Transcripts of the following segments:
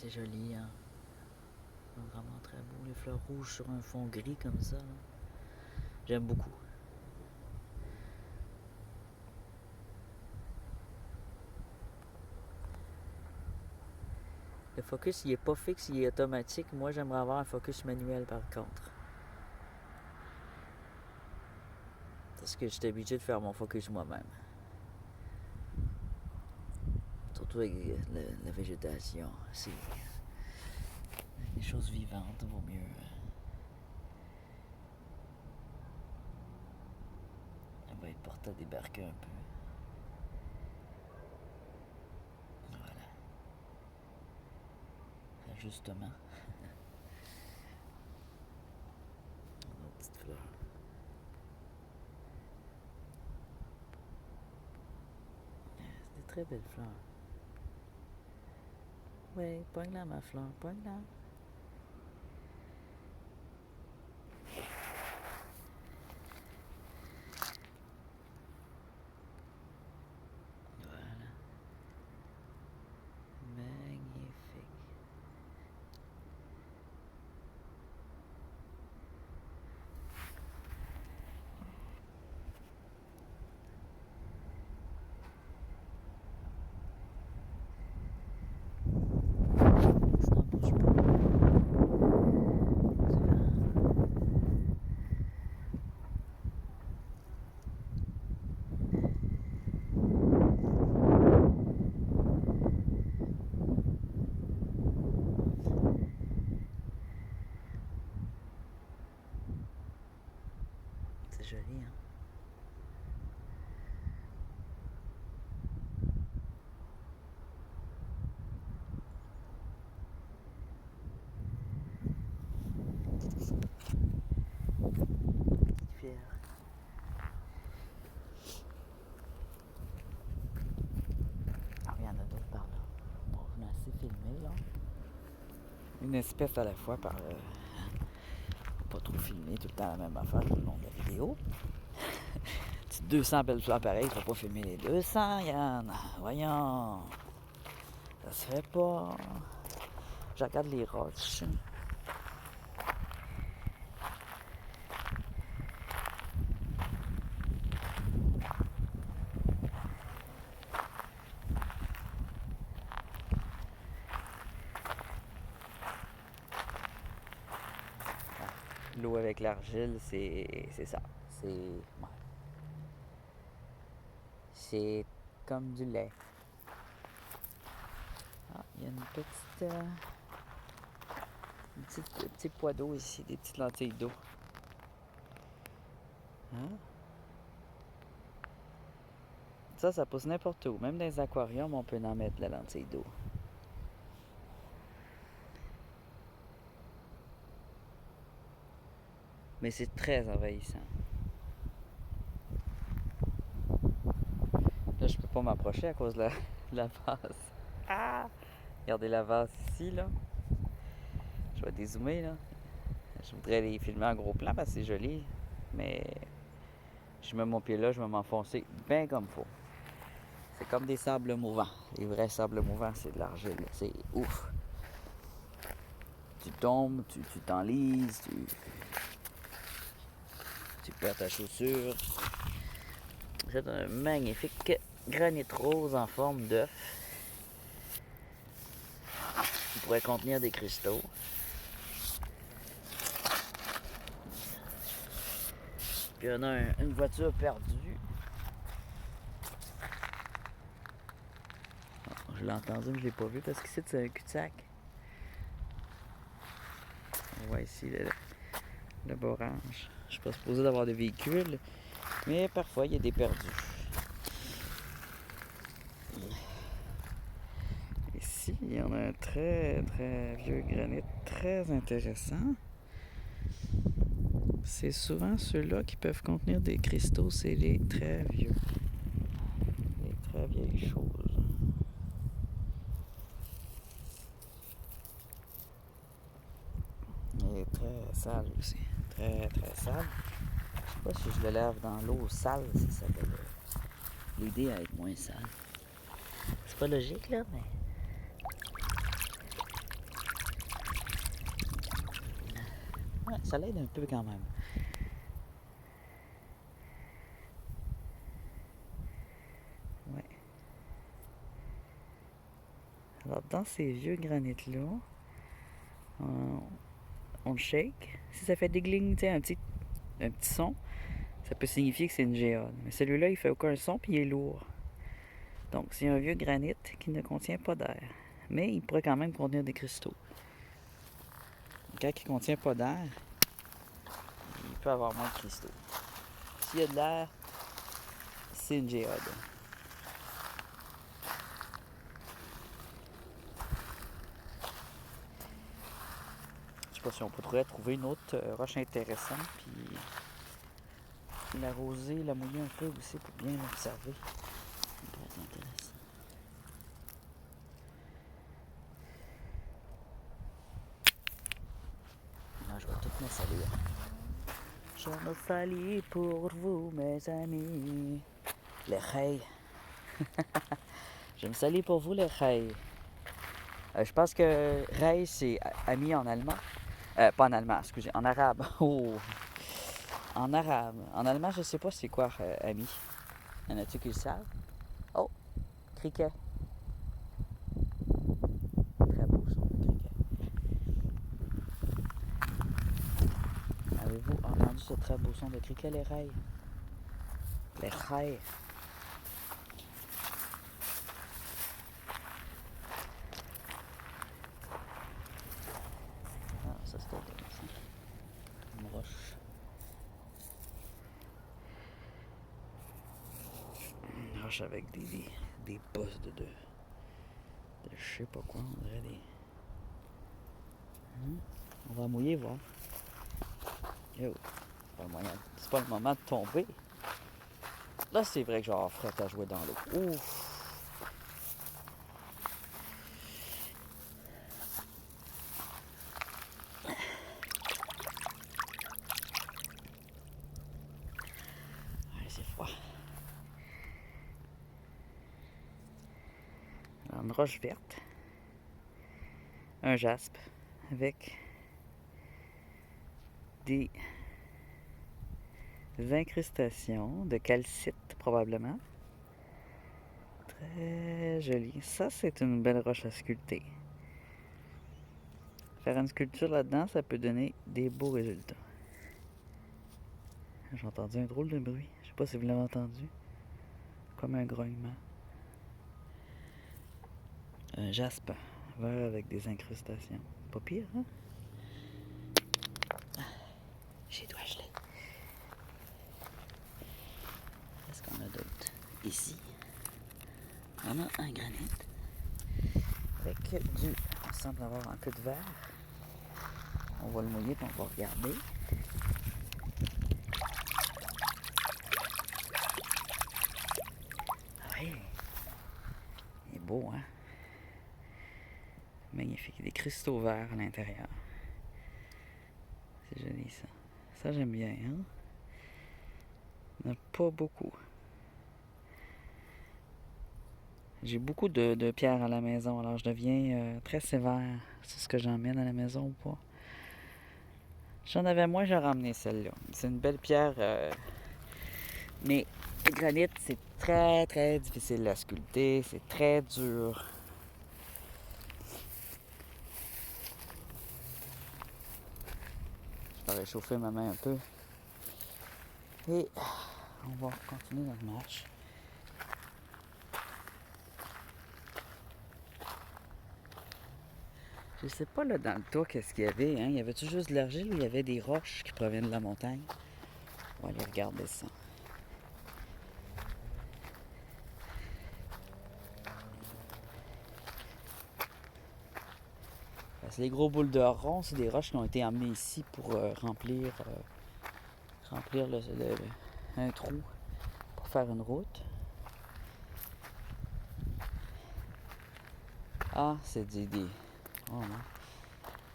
C'est joli, hein? Vraiment très beau. Les fleurs rouges sur un fond gris comme ça. Là. J'aime beaucoup. Le focus, il est pas fixe, il est automatique. Moi, j'aimerais avoir un focus manuel par contre. Parce que j'étais obligé de faire mon focus moi-même. Surtout avec la végétation. C'est des choses vivantes, vaut mieux. Elle va être portée à débarquer un peu. Voilà. Ajustement. Nos petites fleurs. C'est des très belles fleurs. Oui, pogne-la ma fleur, pogne-la. Voilà. Magnifique. Ça n'en bouge pas. C'est joli, hein? Fier. Ah, il y en a d'autres par là. Bon, on a assez filmé, là. Une espèce à la fois par le... Pas trop filmer tout le temps la même affaire tout le long de la vidéo. 200 belles fleurs pareilles, faut pas filmer les 200, Yann. Voyons. Ça se fait pas. Je regarde les roches. L'eau avec l'argile, c'est ça. C'est comme du lait. Ah, il y a un petit poids d'eau ici, des petites lentilles d'eau. Hein? Ça pousse n'importe où. Même dans les aquariums, on peut en mettre de la lentille d'eau. Mais c'est très envahissant. Là, je peux pas m'approcher à cause de la vase. Ah! Regardez la vase ici, là. Je vais dézoomer, là. Je voudrais les filmer en gros plan parce que c'est joli. Mais je mets mon pied là, je vais m'enfoncer bien comme faut. C'est comme des sables mouvants. Les vrais sables mouvants, c'est de l'argile. C'est ouf. Tu tombes, tu t'enlises, tu perds ta chaussure. C'est un magnifique granit rose en forme d'œuf. Il pourrait contenir des cristaux. Puis on a une voiture perdue. Je l'ai entendu, mais je l'ai pas vu parce qu'ici c'est un cul-de-sac. On voit ici le borange. Je suis pas supposé d'avoir de véhicule, mais parfois il y a des perdus. Ici, il y en a un très très vieux granit très intéressant. C'est souvent ceux-là qui peuvent contenir des cristaux, c'est les très vieux. Les très vieilles choses. Il est très sale aussi. Très très sale. Je sais pas si je le lave dans l'eau sale, si ça va l'aider à être moins sale. C'est pas logique là, mais ça l'aide un peu quand même. Ouais. Alors, dans ces vieux granites-là, on le shake. Si ça fait dégling, tu sais, un petit son, ça peut signifier que c'est une géode. Mais celui-là, il fait aucun son puis il est lourd. Donc, c'est un vieux granit qui ne contient pas d'air. Mais il pourrait quand même contenir des cristaux. Quand il ne contient pas d'air, il peut avoir moins de cristaux. S'il y a de l'air, c'est une géode. Je sais pas si on pourrait trouver une autre roche intéressante puis l'arroser, la mouiller un peu aussi pour bien l'observer. Ça pourrait être intéressant. Là, je vais tout me saluer. Je me salis pour vous, mes amis. Les reilles. Je me salis pour vous, les reilles. Je pense que reille, c'est ami en allemand. Pas en allemand, excusez, en arabe. Oh! En arabe. En allemand, je sais pas c'est quoi ami. Y en a-tu qui le savent? Oh! Criquet. Très beau son de criquet. Avez-vous entendu ce très beau son de criquet, les reilles? Les reilles. Ah, ça c'est intéressant. Une roche. Une roche avec des bosses de je sais pas quoi, on dirait des... On va mouiller, voir. Yo, c'est pas le moment de tomber. Là, c'est vrai que je vais avoir fret à jouer dans l'eau. Ouf! Ouais, c'est froid. Alors, une roche verte. Un jaspe avec des incrustations de calcite, probablement. Très joli. Ça, c'est une belle roche à sculpter. Faire une sculpture là-dedans, ça peut donner des beaux résultats. J'ai entendu un drôle de bruit. Je sais pas si vous l'avez entendu. Comme un grognement. Un jaspe vert avec des incrustations. Pas pire, hein? J'ai les doigts gelés. Qu'est-ce qu'on a d'autre? Ici, on a un granit avec du... On semble avoir un peu de verre. On va le mouiller et on va regarder. Oui, il est beau, hein? Magnifique. Des cristaux verts à l'intérieur. C'est joli, ça. Ça, j'aime bien, hein? Il n'y en a pas beaucoup. J'ai beaucoup de pierres à la maison, alors je deviens très sévère sur ce que j'emmène à la maison ou pas. J'en avais moins, j'ai ramené celle-là. C'est une belle pierre, mais le granit, c'est très, très difficile à sculpter. C'est très dur. Je vais réchauffer ma main un peu. Et on va continuer notre marche. Je sais pas là dans le tas qu'est-ce qu'il y avait. Hein? Il y avait-tu juste de l'argile ou il y avait des roches qui proviennent de la montagne? On va aller regarder ça. Parce que les gros boules de ronds, c'est des roches qui ont été emmenées ici pour remplir un trou pour faire une route. Ah, c'est oh non,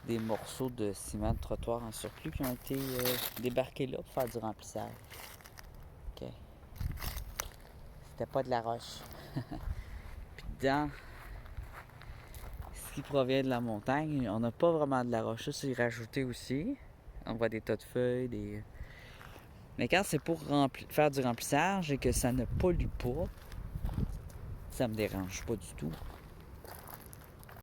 des morceaux de ciment de trottoir en surplus qui ont été débarqués là pour faire du remplissage. OK. C'était pas de la roche. Puis dans ce qui provient de la montagne, on n'a pas vraiment de la roche. Ça, c'est rajouté aussi. On voit des tas de feuilles, des... Mais quand c'est pour faire du remplissage et que ça ne pollue pas, ça me dérange pas du tout.